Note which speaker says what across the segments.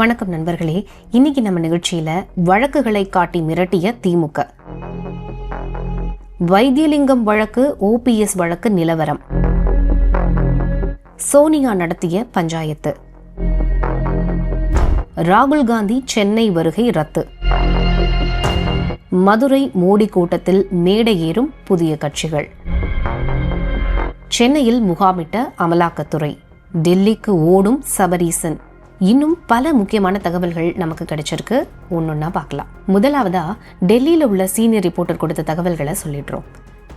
Speaker 1: வணக்கம் நண்பர்களே. இன்னைக்கு நம்ம நிகழ்ச்சியில வழக்குகளை காட்டி மிரட்டிய திமுக, வைத்தியலிங்கம் வழக்கு, OPS வழக்கு நிலவரம், சோனியா நடத்திய பஞ்சாயத்து, ராகுல் காந்தி சென்னை வருகை ரத்து, மதுரை மோடி கூட்டத்தில் மேடை ஏறும் புதிய கட்சிகள், சென்னையில் முகாமிட்ட அமலாக்கத்துறை, டெல்லிக்கு ஓடும் சபரீசன், இன்னும் பல முக்கியமான தகவல்கள் நமக்கு கிடைச்சிருக்கு. ஒன்னொன்னா பார்க்கலாம். முதலாவதா டெல்லியில உள்ள சீனியர் ரிப்போர்ட்டர் கொடுத்த தகவல்களை சொல்லிடுறோம்.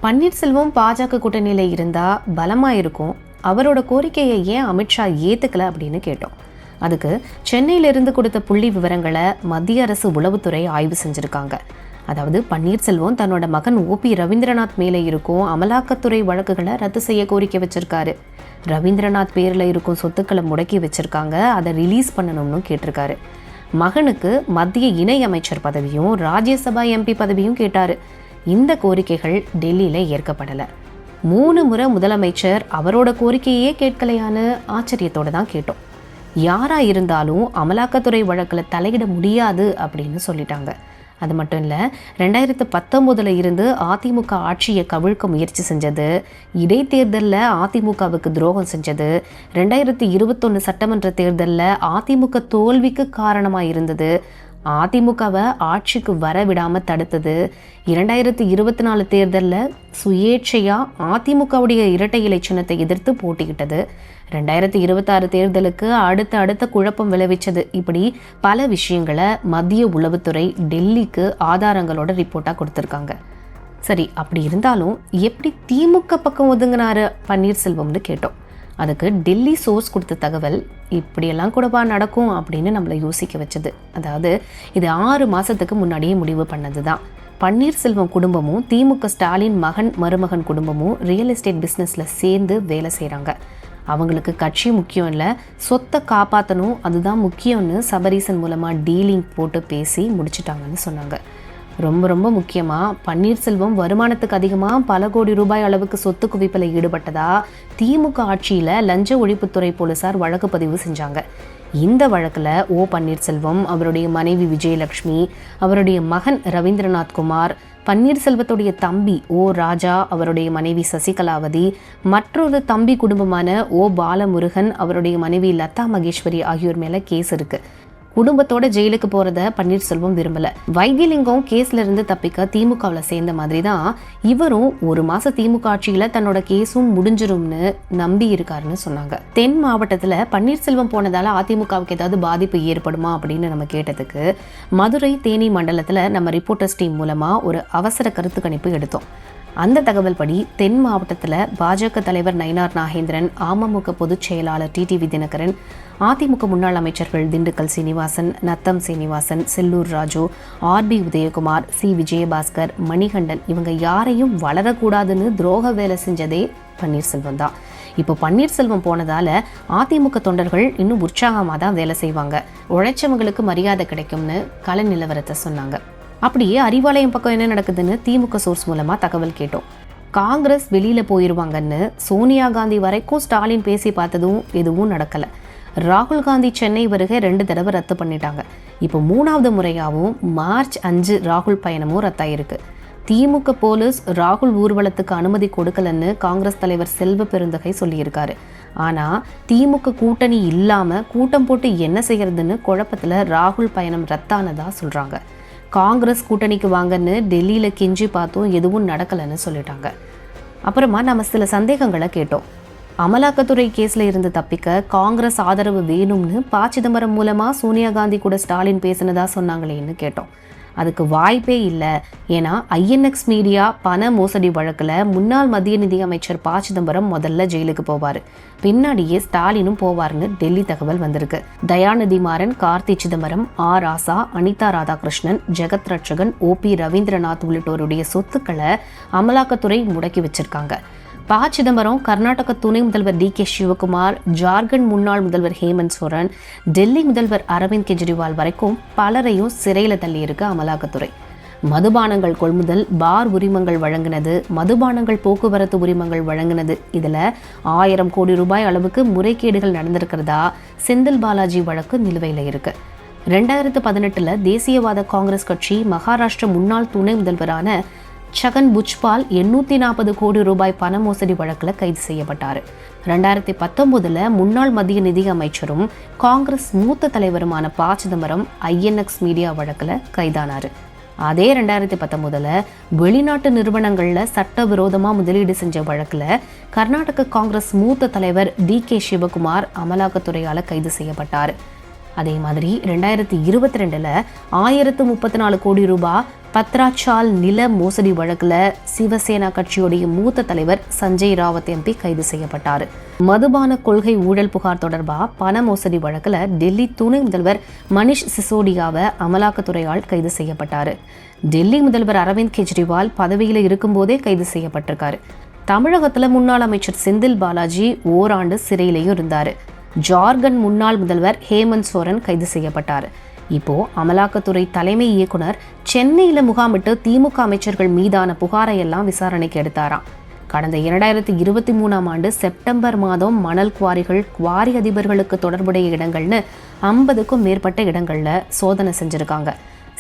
Speaker 1: பன்னீர்செல்வம் பாஜக கூட்டணியில இருந்தா பலமா இருக்கும், அவரோட கோரிக்கையை ஏன் அமித்ஷா ஏத்துக்கல அப்படின்னு கேட்டோம். அதுக்கு சென்னையிலிருந்து கொடுத்த புள்ளி விவரங்களை மத்திய அரசு உளவுத்துறை ஆய்வு செஞ்சிருக்காங்க. அதாவது பன்னீர்செல்வம் தன்னோட மகன் OP ரவீந்திரநாத் மேலே இருக்கும் அமலாக்கத்துறை வழக்குகளை ரத்து செய்ய கோரிக்கை வச்சிருக்காரு. ரவீந்திரநாத் பேரில் இருக்கும் சொத்துக்களை முடக்கி வச்சிருக்காங்க, அதை ரிலீஸ் பண்ணணும்னு கேட்டிருக்காரு. மகனுக்கு மத்திய இணை அமைச்சர் பதவியும் ராஜ்யசபா MP பதவியும் கேட்டாரு. இந்த கோரிக்கைகள் டெல்லியில ஏற்கப்படலை. 3 முறை முதலமைச்சர் அவரோட கோரிக்கையே கேட்கலையான்னு ஆச்சரியத்தோடு தான் கேட்டோம். யாரா இருந்தாலும் அமலாக்கத்துறை வழக்கில் தலையிட முடியாது அப்படின்னு சொல்லிட்டாங்க. அது மட்டும் இல்லை, 2019 இருந்து அதிமுக ஆட்சியை கவிழ்க்க முயற்சி செஞ்சது, இடைத்தேர்தலில் அதிமுகவுக்கு துரோகம் செஞ்சது, 2021 சட்டமன்ற தேர்தலில் அதிமுக தோல்விக்கு காரணமாக இருந்தது, அதிமுகவை ஆட்சிக்கு வர விடாமல் தடுத்தது, 2024 தேர்தலில் சுயேட்சையாக அதிமுகவுடைய இரட்டை இலை சின்னத்தை எதிர்த்து போட்டிக்கிட்டது, 2026 தேர்தலுக்கு அடுத்த குழப்பம் விளைவிச்சது. இப்படி பல விஷயங்களை மத்திய உளவுத்துறை டெல்லிக்கு ஆதாரங்களோட ரிப்போர்ட்டாக கொடுத்துருக்காங்க. சரி, அப்படி இருந்தாலும் எப்படி திமுக பக்கம் ஒதுங்கினாரு பன்னீர்செல்வம்னு கேட்டோம். அதுக்கு டெல்லி சோர்ஸ் கொடுத்த தகவல் இப்படியெல்லாம் கூடவா நடக்கும் அப்படின்னு நம்மளை யோசிக்க வச்சது. அதாவது இது 6 மாதத்துக்கு முன்னாடியே முடிவு பண்ணது தான். பன்னீர்செல்வம் குடும்பமும் திமுக ஸ்டாலின் மகன் மருமகன் குடும்பமும் ரியல் எஸ்டேட் பிஸ்னஸில் சேர்ந்து வேலை செய்கிறாங்க. அவங்களுக்கு கட்சி முக்கியம் இல்லை, சொத்தை காப்பாற்றணும், அதுதான் முக்கியம்னு சபரீசன் மூலமாக டீலிங் போட்டு பேசி முடிச்சிட்டாங்கன்னு சொன்னாங்க. ரொம்ப முக்கியமாக பன்னீர்செல்வம் வருமானத்துக்கு அதிகமாக பல கோடி ரூபாய் அளவுக்கு சொத்து குவிப்பில் ஈடுபட்டதா திமுக ஆட்சியில் லஞ்ச ஒழிப்புத்துறை போலீசார் வழக்கு பதிவு செஞ்சாங்க. இந்த வழக்கில் பன்னீர்செல்வம், அவருடைய மனைவி விஜயலட்சுமி, அவருடைய மகன் ரவீந்திரநாத் குமார், பன்னீர்செல்வத்துடைய தம்பி ராஜா, அவருடைய மனைவி சசிகலாவதி, மற்றொரு தம்பி குடும்பமான பாலமுருகன், அவருடைய மனைவி லதா மகேஸ்வரி ஆகியோர் மேலே கேஸ் இருக்கு. குடும்பத்தோட ஜெயிலுக்கு போறத பன்னீர்செல்வம் விரும்பல. வைத்தியலிங்கம் கேஸ்ல இருந்து தப்பிக்க திமுகவில் சேர்ந்த மாதிரி தான் இவரும் 1 மாசம் திமுக ஆட்சியில தன்னோட கேஸும் முடிஞ்சிரும்னு நம்பி இருக்காருன்னு சொன்னாங்க. தென் மாவட்டத்துல பன்னீர்செல்வம் போனதால அதிமுகவுக்கு ஏதாவது பாதிப்பு ஏற்படுமா அப்படின்னு நம்ம கேட்டதுக்கு, மதுரை தேனி மண்டலத்துல நம்ம ரிப்போர்ட்டர்ஸ் டீம் மூலமா ஒரு அவசர கருத்து கணிப்பு எடுத்தோம். அந்த தகவல் படி தென் மாவட்டத்தில் பாஜக தலைவர் நயினார் நாகேந்திரன், அமமுக பொதுச் செயலாளர் TTV தினகரன், அதிமுக முன்னாள் அமைச்சர்கள் திண்டுக்கல் சீனிவாசன், நத்தம் சீனிவாசன், செல்லூர் ராஜு, RB உதயகுமார், C விஜயபாஸ்கர், மணிகண்டன், இவங்க யாரையும் வளரக்கூடாதுன்னு துரோக வேலை செஞ்சதே பன்னீர்செல்வம் தான். இப்போ பன்னீர்செல்வம் போனதால அதிமுக தொண்டர்கள் இன்னும் உற்சாகமாக தான் வேலை செய்வாங்க, உழைச்சவங்களுக்கு மரியாதை கிடைக்கும்னு கள நிலவரத்தை சொன்னாங்க. அப்படியே அறிவாலயம் பக்கம் என்ன நடக்குதுன்னு திமுக சோர்ஸ் மூலமா தகவல் கேட்டோம். காங்கிரஸ் வெளியில போயிருவாங்கன்னு சோனியா காந்தி வரைக்கும் ஸ்டாலின் பேசி பார்த்ததும் எதுவும் நடக்கல. ராகுல் காந்தி சென்னை வருகை 2 தடவை ரத்து பண்ணிட்டாங்க. இப்போ 3வது முறையாகவும் March 5 ராகுல் பயணமும் ரத்தாயிருக்கு. திமுக போலீஸ் ராகுல் ஊர்வலத்துக்கு அனுமதி கொடுக்கலன்னு காங்கிரஸ் தலைவர் செல்வ பெருந்தகை சொல்லியிருக்காரு. ஆனா திமுக கூட்டணி இல்லாம கூட்டம் போட்டு என்ன செய்யறதுன்னு குழப்பத்துல ராகுல் பயணம் ரத்தானதா சொல்றாங்க. காங்கிரஸ் கூட்டணிக்கு வாங்கன்னு டெல்லியில் கெஞ்சி பார்த்தோம், எதுவும் நடக்கலைன்னு சொல்லிட்டாங்க. அப்புறமா நம்ம சில சந்தேகங்களை கேட்டோம். அமலாக்கத்துறை கேஸில் இருந்து தப்பிக்க காங்கிரஸ் ஆதரவு வேணும்னு சிதம்பரம் மூலமாக சோனியா காந்தி கூட ஸ்டாலின் பேசினதா சொன்னாங்களேன்னு கேட்டோம். அதுக்கு வாய்ப்பே இல்லை. ஏன்னா INX மீடியா பண மோசடி வழக்கில் முன்னாள் மத்திய நிதி அமைச்சர் சிதம்பரம் முதல்ல ஜெயிலுக்கு போவார், பின்னாடியே ஸ்டாலினும் போவார்னு டெல்லி தகவல் வந்திருக்கு. தயாநிதி மாறன், கார்த்தி சிதம்பரம், ராசா, அனிதா ராதாகிருஷ்ணன், ஜெகத் ரட்சகன், OP ரவீந்திரநாத் உள்ளிட்டோருடைய சொத்துக்களை அமலாக்கத்துறை முடக்கி வச்சிருக்காங்க. சிதம்பரம் கர்நாடக துணை முதல்வர் DK சிவகுமார், ஜார்க்கண்ட் முன்னாள் முதல்வர் ஹேமந்த் சோரன், டெல்லி முதல்வர் அரவிந்த் கெஜ்ரிவால் வரைக்கும் பலரையும் சிறையில் தள்ளியிருக்கு அமலாக்கத்துறை. மதுபானங்கள் கொள்முதல், பார் உரிமங்கள் வழங்கினது, மதுபானங்கள் போக்குவரத்து உரிமங்கள் வழங்கினது, இதுல 1000 கோடி ரூபாய் அளவுக்கு முறைகேடுகள் நடந்திருக்கிறதா செந்தில் பாலாஜி வழக்கு நிலுவையில் இருக்கு. 2018 தேசியவாத காங்கிரஸ் கட்சி மகாராஷ்டிர முன்னாள் துணை முதல்வரான சகன் புஜ்பால் 840 கோடி ரூபாய் பண மோசடி வழக்கில் கைது செய்யப்பட்டார். 2019 முன்னாள் மத்திய நிதி அமைச்சரும் காங்கிரஸ் மூத்த தலைவருமான ப. சிதம்பரம் INX மீடியா வழக்கில் கைதானார். அதே 2019 வெளிநாட்டு நிறுவனங்கள்ல சட்டவிரோதமா முதலீடு செஞ்ச வழக்குல கர்நாடக காங்கிரஸ் மூத்த தலைவர் DK சிவகுமார் அமலாக்கத்துறையால கைது செய்யப்பட்டார். அதே மாதிரி 2022 1034 கோடி ரூபாய் பத்ராச்சால் நில மோசடி வழக்குல சிவசேனா கட்சியுடைய மூத்த தலைவர் சஞ்சய் ராவத் MP கைது செய்யப்பட்டார். மதுபான கொள்கை ஊழல் புகார் தொடர்பா பண மோசடி வழக்குல டெல்லி துணை முதல்வர் மணிஷ் சிசோடியாவை அமலாக்கத்துறையால் கைது செய்யப்பட்டார். டெல்லி முதல்வர் அரவிந்த் கெஜ்ரிவால் பதவியில் இருக்கும்போதே கைது செய்யப்பட்டிருக்காரு. தமிழகத்துல முன்னாள் அமைச்சர் செந்தில் பாலாஜி ஓராண்டு சிறையிலேயும் இருந்தாரு. ஜார்க்கண்ட் முன்னாள் முதல்வர் ஹேமந்த் சோரன் கைது செய்யப்பட்டார். இப்போ அமலாக்கத்துறை தலைமை இயக்குனர் சென்னையில முகாமிட்டு திமுக அமைச்சர்கள் மீதான புகாரை எல்லாம் விசாரணைக்கு எடுத்தாராம். கடந்த 2023 செப்டம்பர் மாதம் மணல் குவாரி அதிபர்களுக்கு தொடர்புடைய இடங்கள்னு 50க்கும் மேற்பட்ட இடங்கள்ல சோதனை செஞ்சிருக்காங்க.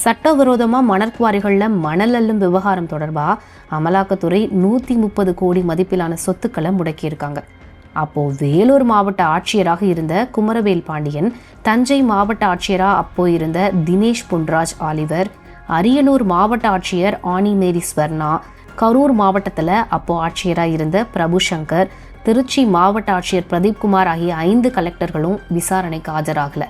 Speaker 1: சட்டவிரோதமா மணற்குவாரிகள்ல மணல் அள்ளும் விவகாரம் தொடர்பா அமலாக்கத்துறை 130 கோடி மதிப்பிலான சொத்துக்களை முடக்கியிருக்காங்க. அப்போ வேலூர் மாவட்ட ஆட்சியராக இருந்த குமரவேல் பாண்டியன், தஞ்சை மாவட்ட ஆட்சியரா அப்போ இருந்த தினேஷ் பொன்ராஜ் ஆலிவர், அரியலூர் மாவட்ட ஆட்சியர் ஆனி மேரி ஸ்வர்ணா, கரூர் மாவட்டத்தில் அப்போ ஆட்சியராக இருந்த பிரபு சங்கர், திருச்சி மாவட்ட ஆட்சியர் பிரதீப் குமார் ஆகிய 5 கலெக்டர்களும் விசாரணைக்கு ஆஜராகல.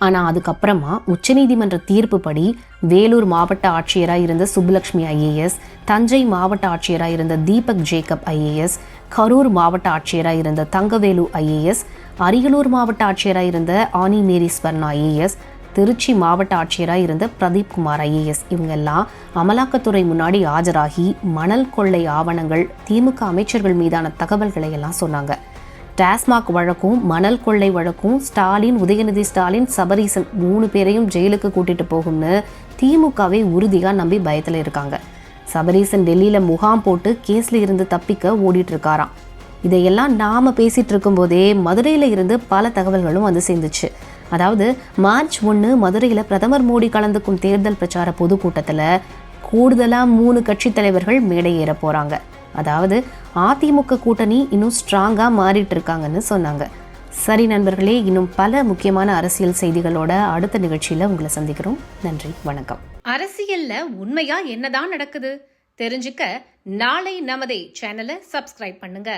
Speaker 1: ஆனால் அதுக்கப்புறமா உச்சநீதிமன்ற தீர்ப்புப்படி வேலூர் மாவட்ட ஆட்சியராக இருந்த சுப்புலட்சுமி IAS, தஞ்சை மாவட்ட ஆட்சியராக இருந்த தீபக் ஜேக்கப் IAS, கரூர் மாவட்ட ஆட்சியராக இருந்த தங்கவேலு IAS, அரியலூர் மாவட்ட ஆட்சியராக இருந்த ஆனி மேரி ஸ்வர்ணா IAS, திருச்சி மாவட்ட ஆட்சியராக இருந்த பிரதீப் குமார் IAS இவங்கெல்லாம் அமலாக்கத்துறை முன்னாடி ஆஜராகி மணல் கொள்ளை ஆவணங்கள், திமுக அமைச்சர்கள் மீதான தகவல்களை எல்லாம் சொன்னாங்க. டாஸ்மாக் வழக்கும் மணல் கொள்ளை வழக்கும் ஸ்டாலின், உதயநிதி ஸ்டாலின், சபரீசன் 3 பேரையும் ஜெயிலுக்கு கூட்டிட்டு போகும்னு திமுகவை உறுதியாக நம்பி பயத்தில் இருக்காங்க. சபரீசன் டெல்லியில் முகாம் போட்டு கேஸ்ல இருந்து தப்பிக்க ஓடிட்டு இருக்காராம். இதையெல்லாம் நாம பேசிட்டு இருக்கும்போதே மதுரையில் இருந்து பல தகவல்களும் வந்து சேர்ந்துச்சு. அதாவது மார்ச் 1 மதுரையில் பிரதமர் மோடி கலந்துக்கும் தேர்தல் பிரச்சார பொதுக்கூட்டத்தில் கூடுதலாக 3 கட்சி தலைவர்கள் மேடை ஏற போறாங்க. அதாவது அதிமுக கூட்டணி இன்னும் ஸ்ட்ராங்கா மாறிட்டு இருக்காங்கன்னு சொன்னாங்க. சரி நண்பர்களே, இன்னும் பல முக்கியமான அரசியல் செய்திகளோட அடுத்த நிகழ்ச்சியில உங்களை சந்திக்கிறோம். நன்றி, வணக்கம்.
Speaker 2: அரசியல்ல உண்மையா என்னதான் நடக்குது தெரிஞ்சுக்க நாளை நமதே சேனலை சப்ஸ்கிரைப் பண்ணுங்க.